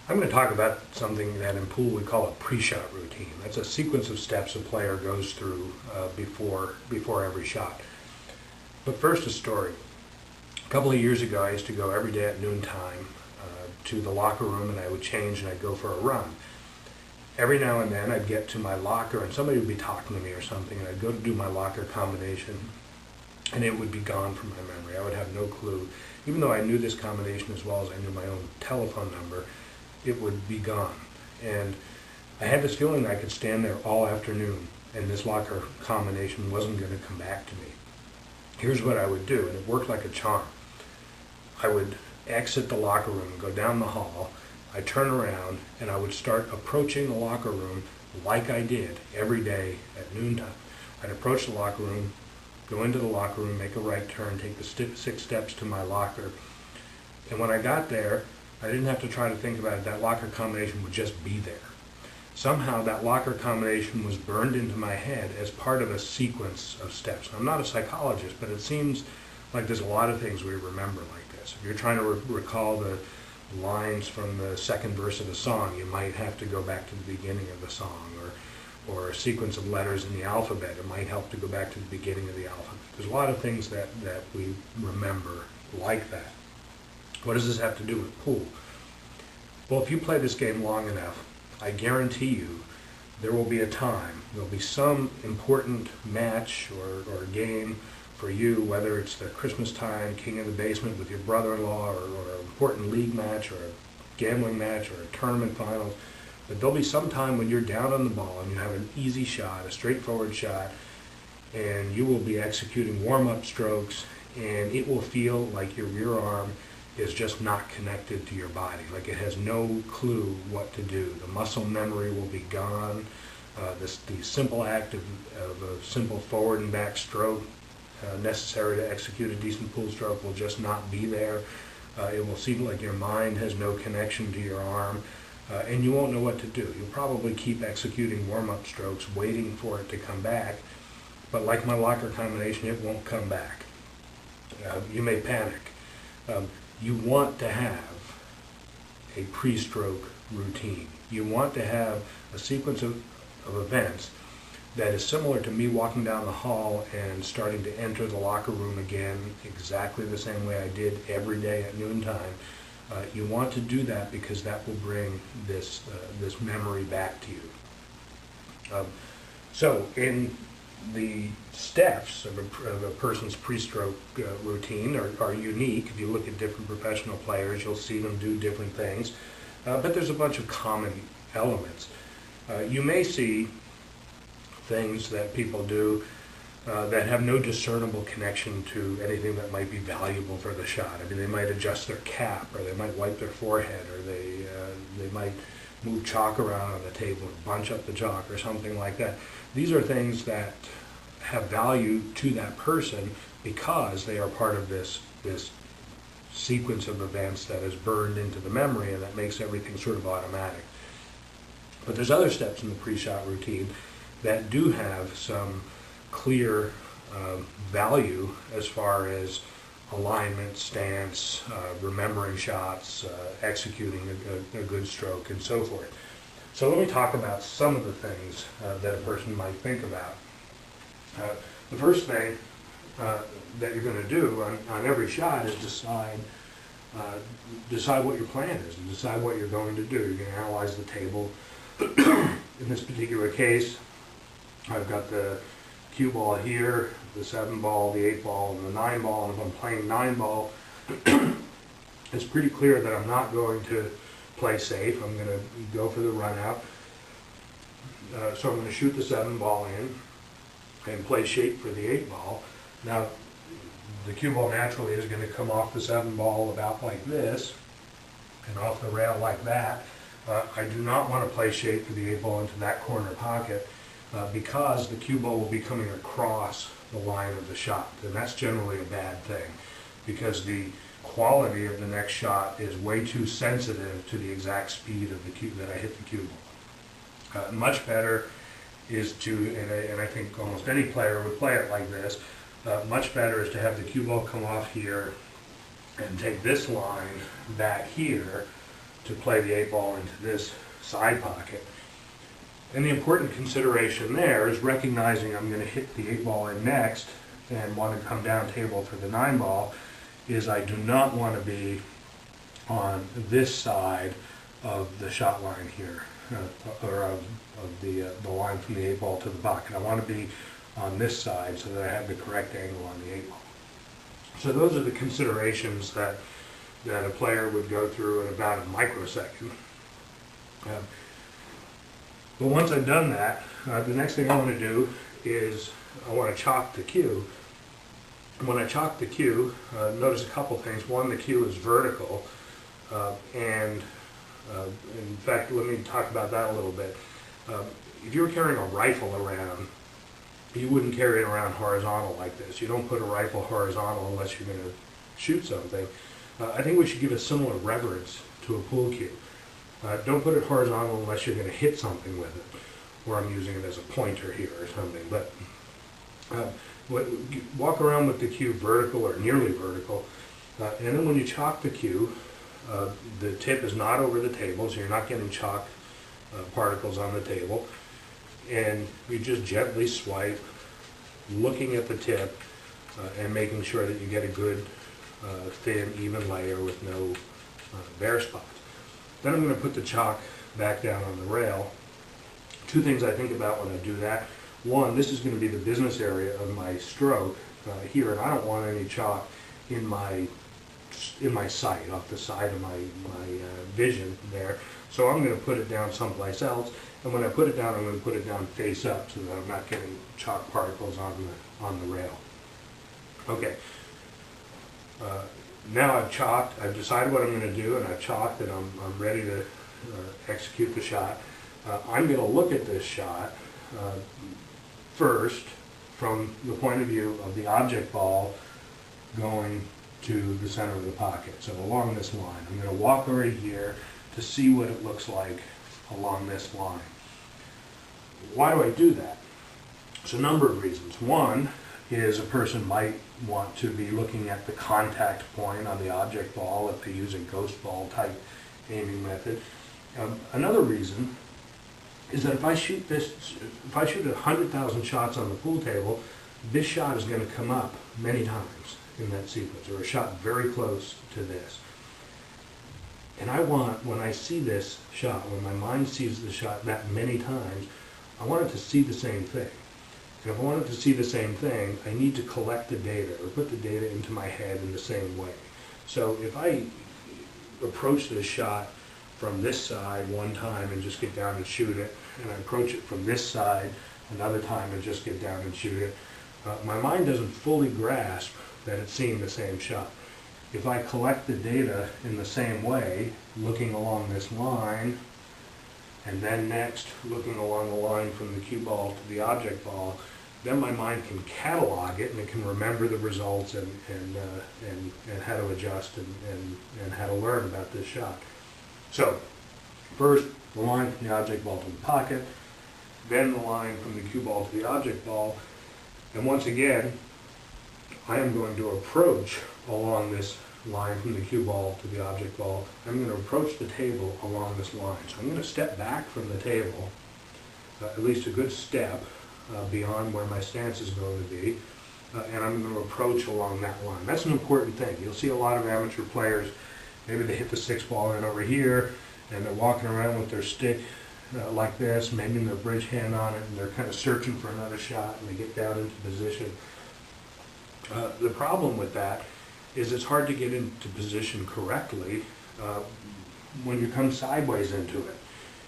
I'm going to talk about something that in pool we call a pre-shot routine. That's a sequence of steps a player goes through before every shot. But first, a story. A couple of years ago, I used to go every day at noontime to the locker room, and I would change and I'd go for a run. Every now and then, I'd get to my locker, and somebody would be talking to me or something, and I'd go to do my locker combination, and it would be gone from my memory. I would have no clue. Even though I knew this combination as well as I knew my own telephone number, it would be gone. And I had this feeling I could stand there all afternoon and this locker combination wasn't going to come back to me. Here's what I would do, and it worked like a charm. I would exit the locker room, go down the hall, I'd turn around, and I would start approaching the locker room like I did every day at noontime. I'd approach the locker room, go into the locker room, make a right turn, take the 6 steps to my locker. And when I got there, I didn't have to try to think about it. That locker combination would just be there. Somehow that locker combination was burned into my head as part of a sequence of steps. I'm not a psychologist, but it seems like there's a lot of things we remember like this. If you're trying to recall the lines from the second verse of a song, you might have to go back to the beginning of the song, or a sequence of letters in the alphabet. It might help to go back to the beginning of the alphabet. There's a lot of things that we remember like that. What does this have to do with pool? Well, if you play this game long enough, I guarantee you there will be a time, there'll be some important match or game for you, whether it's the Christmas time, King of the Basement with your brother-in-law, or an important league match, or a gambling match, or a tournament finals. But there'll be some time when you're down on the ball and you have an easy shot, a straightforward shot, and you will be executing warm-up strokes, and it will feel like your rear arm is just not connected to your body, like it has no clue what to do. The muscle memory will be gone. The simple act of a simple forward and back stroke necessary to execute a decent pool stroke will just not be there. It will seem like your mind has no connection to your arm, and you won't know what to do. You'll probably keep executing warm-up strokes, waiting for it to come back, but like my locker combination, it won't come back. You may panic. You want to have a pre-stroke routine. You want to have a sequence of events that is similar to me walking down the hall and starting to enter the locker room again exactly the same way I did every day at noontime. You want to do that because that will bring this memory back to you. So in the steps of a person's pre-stroke routine are unique. If you look at different professional players, you'll see them do different things, but there's a bunch of common elements. You may see things that people do that have no discernible connection to anything that might be valuable for the shot. I mean, they might adjust their cap, or they might wipe their forehead, or they might move chalk around on the table and bunch up the chalk or something like that. These are things that have value to that person because they are part of this sequence of events that is burned into the memory, and that makes everything sort of automatic. But there's other steps in the pre-shot routine that do have some clear value as far as alignment, stance, remembering shots, executing a good stroke, and so forth. So let me talk about some of the things that a person might think about. The first thing that you're going to do on every shot is decide what your plan is, and decide what you're going to do. You're going to analyze the table. In this particular case, I've got the cue ball here, the 7 ball, the 8 ball, and the 9 ball, and if I'm playing 9 ball, it's pretty clear that I'm not going to play safe. I'm going to go for the run out. So I'm going to shoot the 7 ball in and play shape for the 8 ball. Now, the cue ball naturally is going to come off the 7 ball about like this and off the rail like that. I do not want to play shape for the 8 ball into that corner pocket because the cue ball will be coming across the line of the shot, and that's generally a bad thing because the quality of the next shot is way too sensitive to the exact speed of the cue that I hit the cue ball. Much better is to, and I think almost any player would play it like this, much better is to have the cue ball come off here and take this line back here to play the 8-ball into this side pocket. And the important consideration there is recognizing I'm going to hit the 8-ball in next and want to come down table for the 9-ball, is I do not want to be on this side of the shot line here, or of the line from the 8-ball to the pocket. I want to be on this side so that I have the correct angle on the 8-ball. So those are the considerations that a player would go through in about a microsecond. But once I've done that, the next thing I want to do is I want to chalk the cue. When I chalk the cue, notice a couple things. One, the cue is vertical, and in fact, let me talk about that a little bit. If you were carrying a rifle around, you wouldn't carry it around horizontal like this. You don't put a rifle horizontal unless you're going to shoot something. I think we should give a similar reverence to a pool cue. Don't put it horizontal unless you're going to hit something with it, or I'm using it as a pointer here or something. But walk around with the cue vertical or nearly vertical, and then when you chalk the cue, the tip is not over the table, so you're not getting chalk particles on the table, and you just gently swipe, looking at the tip and making sure that you get a good thin, even layer with no bare spots. Then I'm going to put the chalk back down on the rail. Two things I think about when I do that. One, this is going to be the business area of my stroke here, and I don't want any chalk in my sight, off the side of my vision there. So I'm going to put it down someplace else, and when I put it down, I'm going to put it down face up so that I'm not getting chalk particles on the rail. Okay. Now I've chalked, I've decided what I'm going to do, and I've chalked, and I'm ready to execute the shot. I'm going to look at this shot first from the point of view of the object ball going to the center of the pocket, so along this line. I'm going to walk right here to see what it looks like along this line. Why do I do that? There's a number of reasons. One is a person might want to be looking at the contact point on the object ball if they use a ghost ball type aiming method. Another reason is that if I shoot 100,000 shots on the pool table, this shot is going to come up many times in that sequence, or a shot very close to this. And I want, when I see this shot, when my mind sees the shot that many times, I want it to see the same thing. And if I want it to see the same thing, I need to collect the data, or put the data into my head in the same way. So if I approach this shot from this side one time and just get down and shoot it, and I approach it from this side another time and just get down and shoot it, my mind doesn't fully grasp that it's seeing the same shot. If I collect the data in the same way, looking along this line, and then next looking along the line from the cue ball to the object ball, then my mind can catalog it, and it can remember the results and how to adjust and how to learn about this shot. So first, the line from the object ball to the pocket, then the line from the cue ball to the object ball, and once again, I am going to approach along this line from the cue ball to the object ball. I'm going to approach the table along this line. So I'm going to step back from the table, at least a good step beyond where my stance is going to be, and I'm going to approach along that line. That's an important thing. You'll see a lot of amateur players, maybe they hit the 6-ball in over here, and they're walking around with their stick like this, maybe their bridge hand on it, and they're kind of searching for another shot, and they get down into position. The problem with that is it's hard to get into position correctly when you come sideways into it.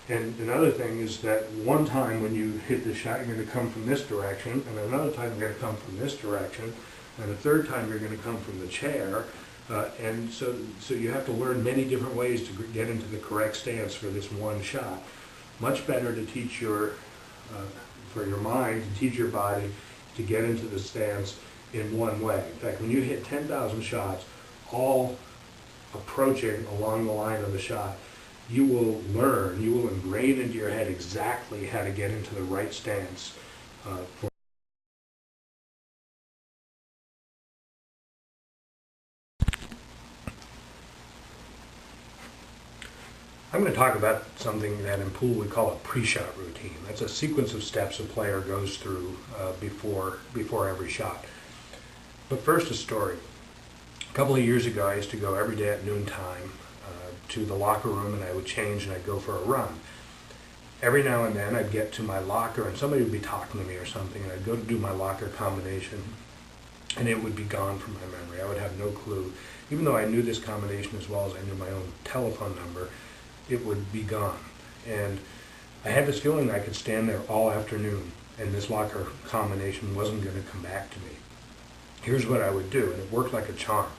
And another thing is that one time when you hit the shot, you're going to come from this direction, and another time you're going to come from this direction, and a third time you're going to come from the chair. And so you have to learn many different ways to get into the correct stance for this one shot. Much better to teach for your mind, to teach your body to get into the stance in one way. In fact, when you hit 10,000 shots, all approaching along the line of the shot, you will learn, you will ingrain into your head exactly how to get into the right stance for I'm going to talk about something that in pool we call a pre-shot routine. That's a sequence of steps a player goes through before every shot. But first, a story. A couple of years ago, I used to go every day at noontime to the locker room, and I would change and I'd go for a run. Every now and then, I'd get to my locker, and somebody would be talking to me or something, and I'd go to do my locker combination, and it would be gone from my memory. I would have no clue. Even though I knew this combination as well as I knew my own telephone number, it would be gone. And I had this feeling I could stand there all afternoon and this locker combination wasn't going to come back to me. Here's what I would do, and it worked like a charm.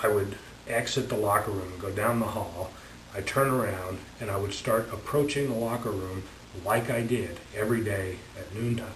I would exit the locker room, go down the hall, I'd turn around, and I would start approaching the locker room like I did every day at noontime.